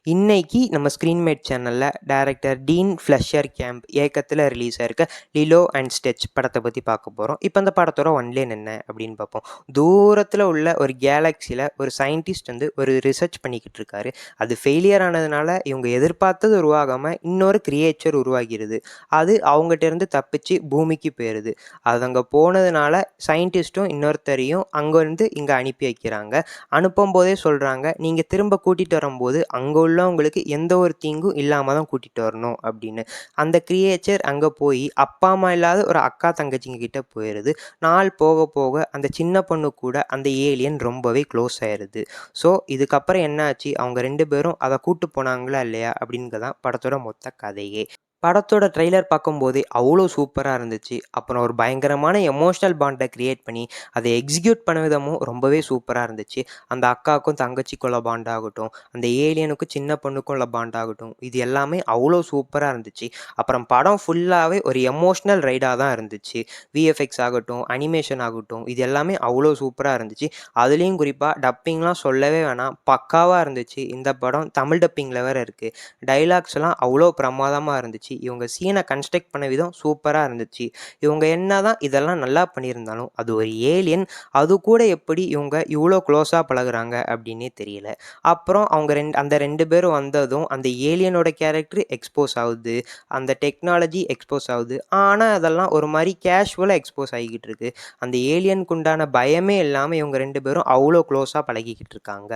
இன்னைக்கு நம்ம ஸ்க்ரீன்மேட் சேனலில் டைரக்டர் டீன் ஃப்ளெஷர் கேம்ப் இயக்கத்தில் ரிலீஸ் ஆயிருக்க லிலோ அண்ட் ஸ்டெச் படத்தை பற்றி பார்க்க போகிறோம். இப்போ அந்த படத்தோட ஒன்லைன் என்ன அப்படின்னு பார்ப்போம். தூரத்தில் உள்ள ஒரு கேலக்சியில் ஒரு சயின்டிஸ்ட் வந்து ஒரு ரிசர்ச் பண்ணிக்கிட்டு இருக்காரு. அது ஃபெயிலியர் ஆனதுனால இவங்க எதிர்பார்த்தது உருவாகாமல் இன்னொரு கிரியேச்சர் உருவாகிறது. அது அவங்ககிட்ட இருந்து தப்பிச்சு பூமிக்கு போயிடுது. அது அங்கே போனதுனால சயின்டிஸ்ட்டும் இன்னொருத்தரையும் அங்கேருந்து இங்கே அனுப்பி வைக்கிறாங்க. அனுப்பும் போதே சொல்கிறாங்க, நீங்கள் திரும்ப கூட்டிகிட்டு வரும்போது அங்கே உள்ளவங்களுக்கு எந்த ஒரு தீங்கும் இல்லாமல் தான் கூட்டிகிட்டு வரணும் அப்படின்னு. அந்த கிரியேச்சர் அங்கே போய் அப்பா அம்மா இல்லாத ஒரு அக்கா தங்கச்சிங்க கிட்ட போயிடுது. நாள் போக போக அந்த சின்ன பொண்ணு கூட அந்த ஏலியன் ரொம்பவே க்ளோஸ் ஆயிடுது. ஸோ இதுக்கப்புறம் என்ன ஆச்சு, அவங்க 2 பேரும் அதை கூட்டு போனாங்களா இல்லையா அப்படிங்கிறதான் படத்தோட மொத்த கதையே. படத்தோட ட்ரெய்லர் பார்க்கும்போதே அவ்வளோ சூப்பராக இருந்துச்சு. அப்புறம் ஒரு பயங்கரமான எமோஷ்னல் பாண்டை க்ரியேட் பண்ணி அதை எக்ஸிக்யூட் பண்ண விதமும் ரொம்பவே சூப்பராக இருந்துச்சு. அந்த அக்காவுக்கும் தங்கச்சிக்குள்ள பாண்ட் ஆகட்டும், அந்த ஏலியனுக்கும் சின்ன பொண்ணுக்கும் உள்ள பாண்ட் ஆகட்டும், இது எல்லாமே அவ்வளோ சூப்பராக இருந்துச்சு. அப்புறம் படம் ஃபுல்லாகவே ஒரு எமோஷ்னல் ரைடாக தான் இருந்துச்சு. விஎஃப்எக்ஸ் ஆகட்டும், அனிமேஷன் ஆகட்டும், இது எல்லாமே அவ்வளோ சூப்பராக இருந்துச்சு. அதுலேயும் குறிப்பாக டப்பிங்லாம் சொல்லவே வேணாம், பக்காவாக இருந்துச்சு. இந்த படம் தமிழ் டப்பிங்கில் வேறு இருக்குது. டைலாக்ஸ்லாம் அவ்வளோ பிரமாதமாக இருந்துச்சு. இவங்க சீனை கன்ஸ்ட்ரக்ட் பண்ண விதம் சூப்பராக இருந்துச்சு. இவங்க என்னதான் இதெல்லாம் நல்லா பண்ணியிருந்தாலும் அது ஒரு ஏலியன், அது கூட எப்படி இவங்க இவ்வளோ க்ளோஸாக பழகுறாங்க அப்படின்னே தெரியல. அப்புறம் அவங்க அந்த 2 பேரும் வந்ததும் அந்த ஏலியனோட கேரக்டர் எக்ஸ்போஸ் ஆகுது, அந்த டெக்னாலஜி எக்ஸ்போஸ் ஆகுது. ஆனால் அதெல்லாம் ஒரு மாதிரி கேஷுவலாக எக்ஸ்போஸ் ஆகிக்கிட்டு இருக்கு. அந்த ஏலியனுக்கு உண்டான பயமே இல்லாமல் இவங்க 2 பேரும் அவ்வளோ க்ளோஸாக பழகிக்கிட்டு இருக்காங்க.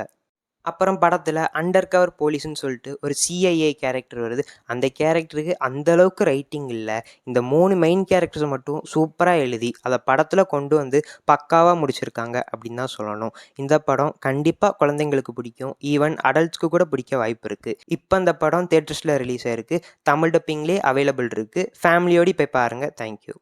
அப்புறம் படத்தில் அண்டர் கவர் போலீஸ்ன்னு சொல்லிட்டு ஒரு சிஐஏ கேரக்டர் வருது. அந்த கேரக்டருக்கு அந்தளவுக்கு ரைட்டிங் இல்லை. இந்த 3 மெயின் கேரக்டர்ஸ் மட்டும் சூப்பராக எழுதி அதை படத்தில் கொண்டு வந்து பக்காவாக முடிச்சிருக்காங்க அப்படின்னு தான் சொல்லணும். இந்த படம் கண்டிப்பாக குழந்தைங்களுக்கு பிடிக்கும், ஈவன் அடல்ட்ஸ்க்கு கூட பிடிக்க வாய்ப்பு இருக்குது. இப்போ அந்த படம் தியேட்டர்ஸில் ரிலீஸ் ஆயிருக்கு. தமிழ் டப்பிங்லேயே அவைலபிள் இருக்குது. ஃபேமிலியோடு போய் பாருங்கள். தேங்க்யூ.